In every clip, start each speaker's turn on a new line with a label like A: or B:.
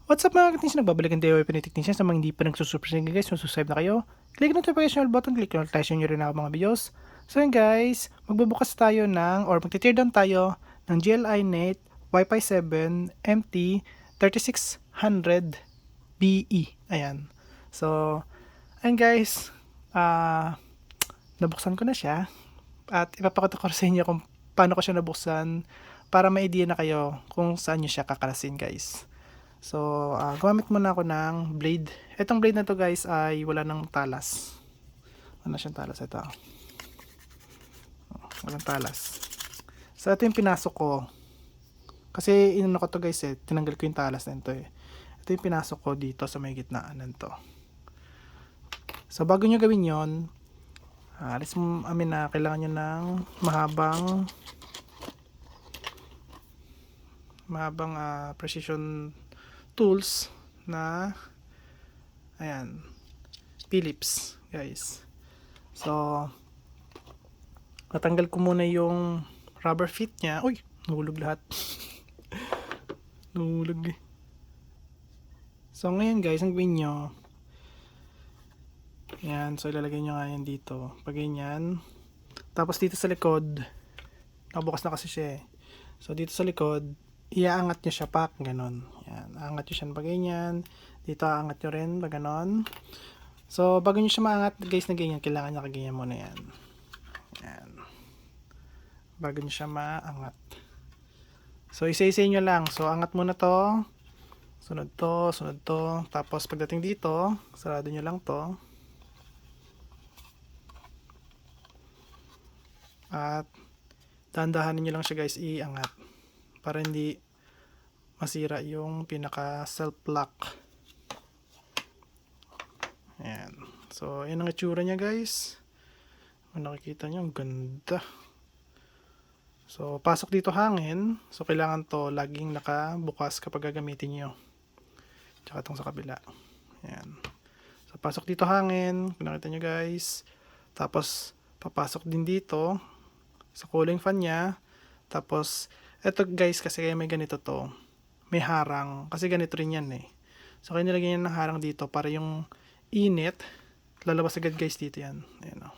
A: What's up mga technician? Nagbabalik ang DIY Pinoy Technician. Sa mga hindi pa nagsusubscribe guys, subscribe na kayo. Click the notification button, click notification nyo rin ako mga videos. So yun guys, magbubukas tayo ng, or magte-tear down tayo ng GLI Net Wi-Fi 7 MT3600BE. Ayan. So, ayun guys, nabuksan ko na siya. At ipapakita ko sa inyo kung paano ko siya nabuksan para may idea na kayo kung saan nyo siya kakalasin guys. So, gumamit muna ako ng blade. Itong blade na to guys ay wala nang talas. Wala siyang talas ito. Walang talas. So, ito yung pinasok ko. Kasi inano ko to guys tinanggal ko yung talas nito eh. Ito yung pinasok ko dito sa may gitnaan nito. So, bago nyo gawin yon, kailangan nyo ng mahabang precision tools na ayan, Phillips guys. So natanggal ko muna yung rubber feet nya. Uy, nahulog lahat. Nahulog eh. So ngayon guys, ang gawin nyo, ayan, so ilalagay nyo nga yan dito pag ganyan. Tapos dito sa likod, nakabukas na kasi siya eh. So dito sa likod, iaangat nyo siya pak, ganon. Yan, aangat nyo siya pag ganyan. Dito aangat nyo rin pag ganon. So bago nyo siya maangat guys na ganyan, kailangan nyo kaganyan muna yan. Yan. Bago nyo siya maangat. So isa-isa nyo lang. So angat muna to. Sunod to, sunod to. Tapos pagdating dito, sarado nyo lang to. At dahan-dahanin nyo lang siya guys iangat. Para hindi masira yung pinaka self lock. Ayan. So yun ang itsura niya guys. Kung nakikita nyo, ang ganda. So pasok dito hangin. So kailangan to laging nakabukas kapag gagamitin nyo. Tsaka itong sa kabila. Ayan. So pasok dito hangin. Kung nakita nyo guys. Tapos papasok din dito sa cooling fan nya. Tapos eto guys, kasi may ganito to, may harang, kasi ganito rin yan eh. So kaya nilagyan yan ng harang dito para yung init lalabas agad guys dito yan. Ayan o.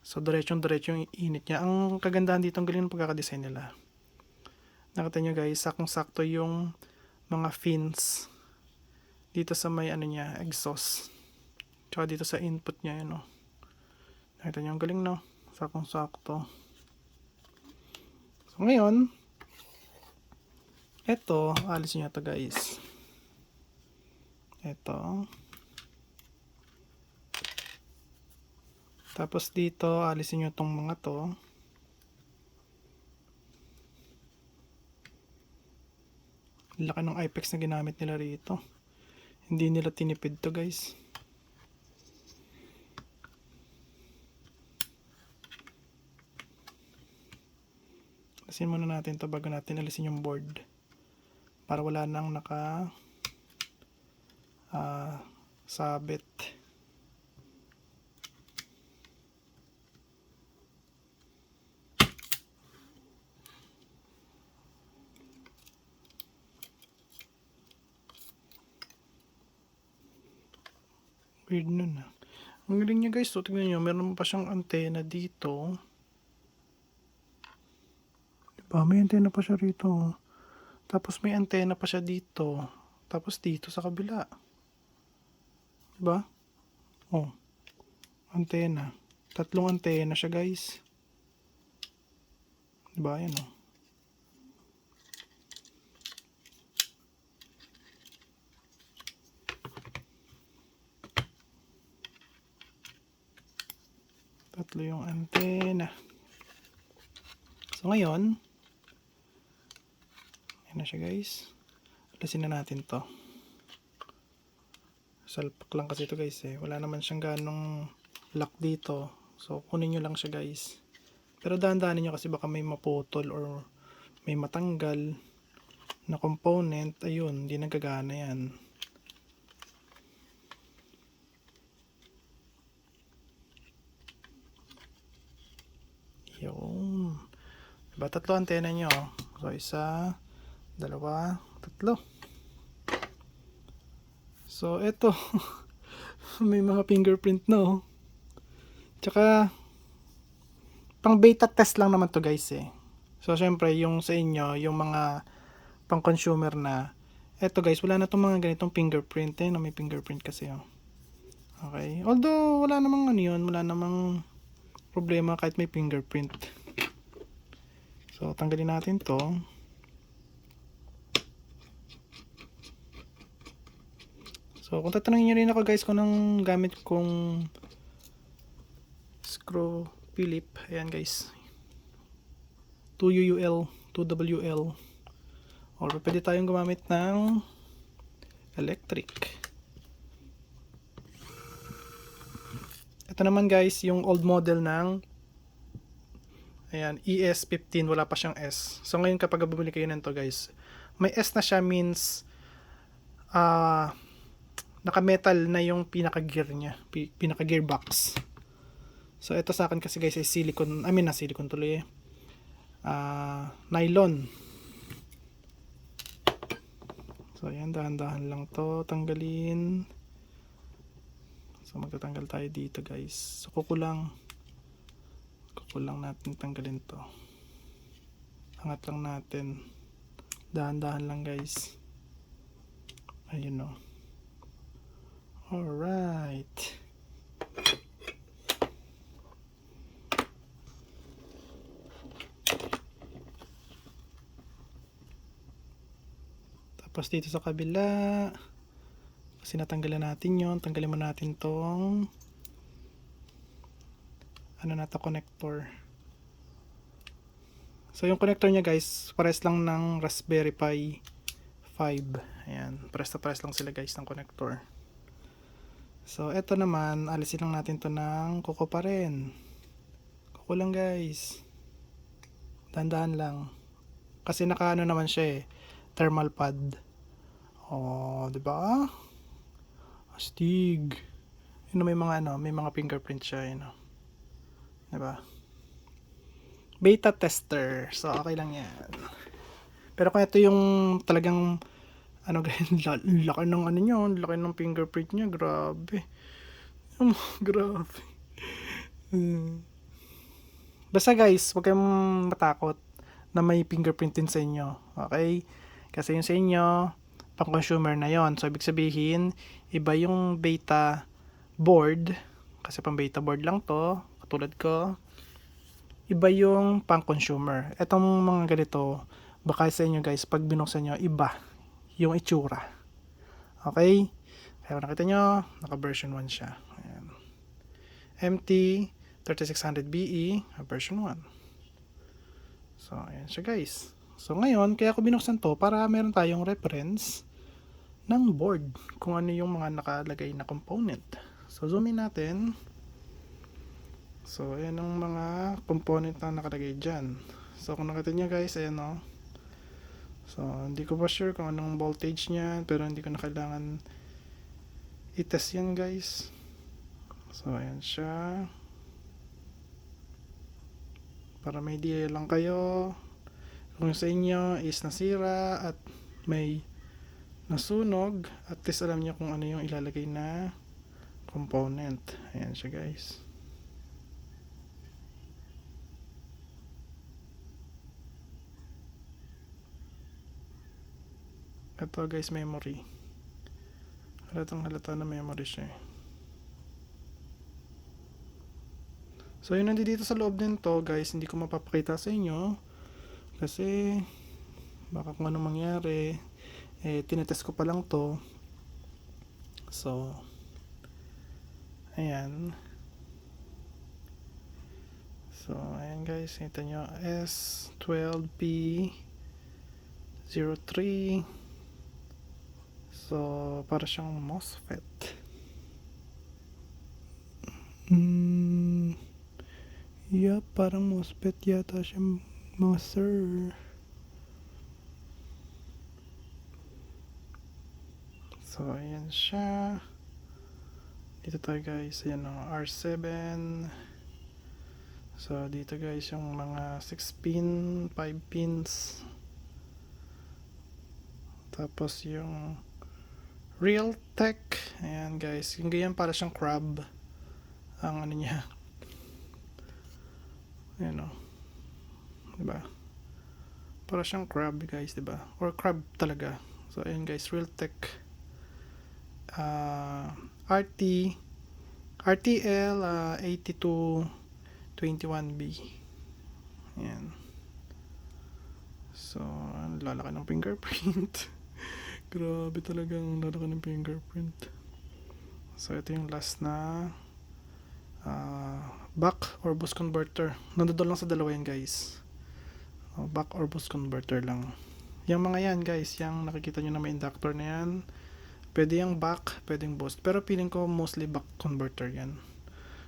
A: So diretsong yung init nya. Ang kagandahan dito, ang galing ng pagkakadesign nila. Nakita nyo guys, sakong sakto yung mga fins dito sa may ano nya, exhaust. Tsaka dito sa input nya yun o. Nakita nyo, ang galing no, sakong sakto. So ngayon, eto, alisin nyo to guys. Eto. Tapos dito, alisin nyo tong mga to. Laki ng IPEX na ginamit nila rito. Hindi nila tinipid to guys. Alisin muna natin to bago natin alisin yung board. Para wala nang sabit. Weird nun ah. Ang galing niya guys, so tignan nyo, meron pa siyang antena dito. Diba, may antena pa siya rito. Tapos may antena pa siya dito. Tapos dito sa kabila. Diba? Oh. Antena. Tatlong antena siya guys. Diba? Ayan oh. Tatlo yung antena. So ngayon, ayan na siya guys. Alasin na natin to. Salpak lang kasi ito guys eh. Wala naman siyang ganong lock dito. So kunin nyo lang siya guys. Pero dahan-dahanin nyo kasi baka may maputol or may matanggal na component. Ayun, hindi nagagana yan. Yun. Diba tatlo antena nyo? So isa, dalawa, tatlo. So, eto. May mga fingerprint na oh. Tsaka, pang beta test lang naman to guys eh. So, syempre, yung sa inyo, yung mga pang consumer na, eto guys, wala na tong mga ganitong fingerprint eh. No, may fingerprint kasi oh. Okay. Although, wala namang ano yun, wala namang problema kahit may fingerprint. So, tanggalin natin to. So, kung tatanungin nyo rin ako guys kung anong gamit kong screw Philip, ayan guys. 2UUL, 2WL. Or pwede tayong gumamit ng electric. Ito naman guys, yung old model ng ayan, ES15, wala pa siyang S. So ngayon kapag bumili kayo nito guys, may S na siya means naka-metal na yung pinaka-gear niya, pinaka-gearbox. So ito sa akin kasi guys ay silicone, silicone tuloy eh. Nylon. So ayan, dahan-dahan lang to tanggalin. So magtatanggal tayo dito guys. So kukulang natin tanggalin to. Angat lang natin. Dahan-dahan lang guys. Ayun o. Alright. Tapos dito sa kabila, kasi natanggalan natin yon, tanggalin mo natin tong connector. So yung connector niya guys, pares lang ng Raspberry Pi 5. Ayan, pares na pares lang sila guys ng connector. So eto naman, alisin lang natin to ng kuko pa rin. Kuko lang guys. Dahan-dahan lang. Kasi nakaano naman siya eh, thermal pad. Oh, 'di ba? Astig. Yun, may mga fingerprint siya, yun. 'Di ba? Beta tester. So okay lang 'yan. Pero kung ito yung talagang laki ng laki ng fingerprint niya, grabe. Grabe. Basta guys, huwag kayong matakot na may fingerprint din sa inyo. Okay? Kasi yung sa inyo, pang consumer na yon. So ibig sabihin, iba yung beta board, kasi pang beta board lang to, katulad ko. Iba yung pang consumer. Etong mga ganito, baka sa inyo guys, pag binuksan nyo, iba yung itsura. Okay? Kaya nakita nyo, naka version 1 siya. Ayan. MT3600BE version 1. So ayan siya guys. So ngayon, kaya ko binuksan to para meron tayong reference ng board kung ano yung mga nakalagay na component. So zoom in natin. So ayan ang mga component na nakalagay dyan. So kung nakita nyo guys, ayan o. So hindi ko pa sure kung anong voltage nya, pero hindi ko na kailangan i-test yan guys. So ayan siya, para may idea lang kayo kung sa inyo is nasira at may nasunog, at least alam niyo kung ano yung ilalagay na component. Ayan siya guys. Ito guys, memory. Halata na memory siya. So yun, nandito sa loob din to guys, hindi ko mapapakita sa inyo kasi baka kung ano mangyari, tinetest ko pa lang to. So ayan. So ayan guys, kita nyo, S12P03. So para siyang MOSFET. Yeah, parang MOSFET yata siya mga sir. So ayan siya. Dito tayo guys, ayan o, R7. So dito guys yung mga 6 pin, 5 pins. Tapos yung Realtek Ayan guys, yung ganyan para siyang crab ang ano niya. Ayan o, diba? Para siyang crab guys, diba? Or crab talaga. So ayan guys, Realtek RT RTL 8221B. Ayan. So, lalaki ng fingerprint. Grabe talagang lalaki ng fingerprint. So, ito yung last na back or boost converter. Nandun lang sa dalawa yan guys. Back or boost converter lang. Yung mga yan guys, yung nakikita nyo na may inductor na yan, pwede yung back, pwede yung boost. Pero feeling ko mostly back converter yan.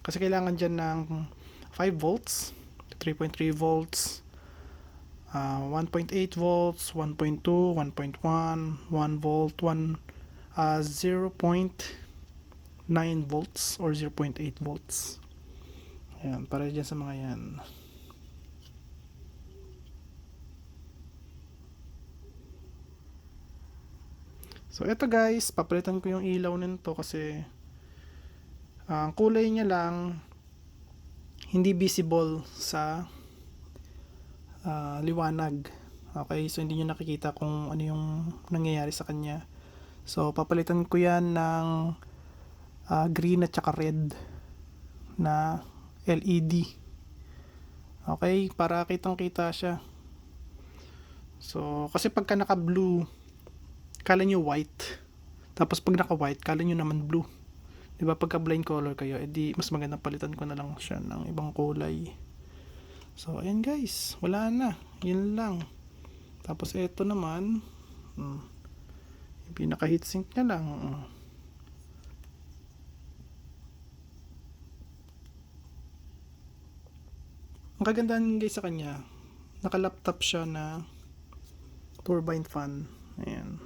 A: Kasi kailangan dyan ng 5 volts, 3.3 volts, 1.8 volts, 1.2, 1.1, 1 volt, 0.9 volts or 0.8 volts. Ayan, para dyan sa mga yan. So, ito guys, papalitan ko yung ilaw nito kasi ang kulay niya lang hindi visible sa liwanag. Okay, so hindi nyo nakikita kung ano yung nangyayari sa kanya. So, papalitan ko yan ng green at saka red na LED. Okay, para kitang-kita siya. So, kasi pagka naka-blue, kala nyo white. Tapos pag naka-white, kala nyo naman blue. Diba, pagka blind color kayo, edi mas magandang palitan ko na lang siya ng ibang kulay. So, ayan guys, wala na. Yun lang. Tapos ito naman, yung pinaka heatsink niya lang. Ang kagandahan guys sa kanya, naka-laptop siya na turbine fan. Ayan.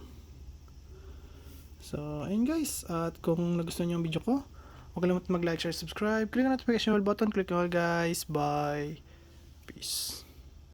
A: So, ayun guys. At kung nagustuhan niyo yung video ko, huwag kalimutan mag-like, share, subscribe. Click ang notification bell button. Click all guys. Bye. Peace.